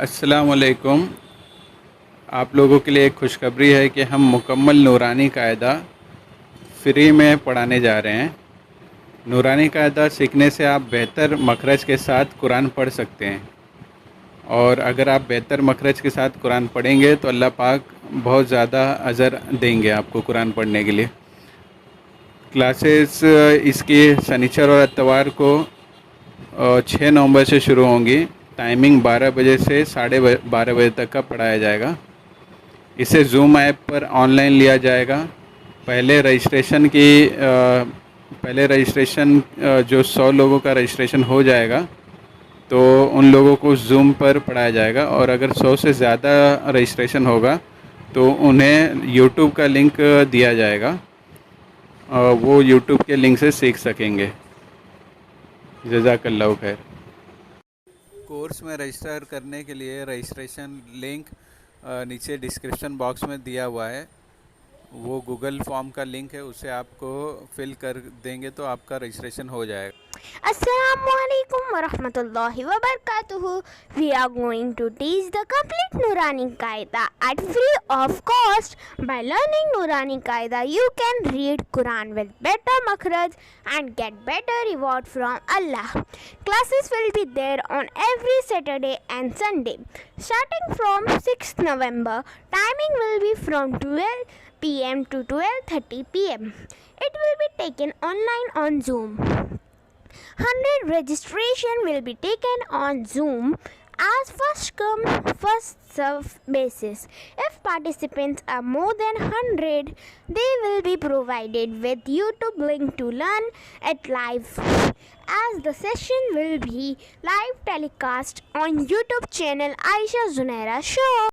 अस्सलामुअलैकुम। आप लोगों के लिए एक खुशखबरी है कि हम मुकम्मल नूरानी कायदा फ्री में पढ़ाने जा रहे हैं। नूरानी कायदा सीखने से आप बेहतर मखरज के साथ कुरान पढ़ सकते हैं, और अगर आप बेहतर मखरज के साथ कुरान पढ़ेंगे तो अल्लाह पाक बहुत ज़्यादा अजर देंगे आपको कुरान पढ़ने के लिए। क्लासेस इसकी शनिचर और इतवार को 6 नवंबर से शुरू होंगी। टाइमिंग 12 बजे से 12:30 बजे तक का पढ़ाया जाएगा। इसे ज़ूम ऐप पर ऑनलाइन लिया जाएगा। पहले रजिस्ट्रेशन जो 100 लोगों का रजिस्ट्रेशन हो जाएगा तो उन लोगों को ज़ूम पर पढ़ाया जाएगा, और अगर 100 से ज़्यादा रजिस्ट्रेशन होगा तो उन्हें यूट्यूब का लिंक दिया जाएगा। वो यूट्यूब के लिंक से सीख सकेंगे। जज़ाकल्लाहु खैर। कोर्स में रजिस्टर करने के लिए रजिस्ट्रेशन लिंक नीचे डिस्क्रिप्शन बॉक्स में दिया हुआ है। वो गूगल फॉर्म का लिंक है, उसे आपको फिल कर देंगे तो आपका रजिस्ट्रेशन हो जाएगा। Assalamualaikum warahmatullahi wabarakatuh. We are going to teach the complete Nurani Qaida at free of cost. By learning Nurani Qaida, you can read Quran with better makhraj and get better reward from Allah. Classes will be there on every Saturday and Sunday. Starting from 6th November, timing will be from 12 p.m. to 12:30 p.m. It will be taken online on Zoom. 100 registration will be taken on Zoom as first come first serve basis. If participants are more than 100, they will be provided with YouTube link to learn it live, as the session will be live telecast on YouTube channel Aisha Zunaira Show.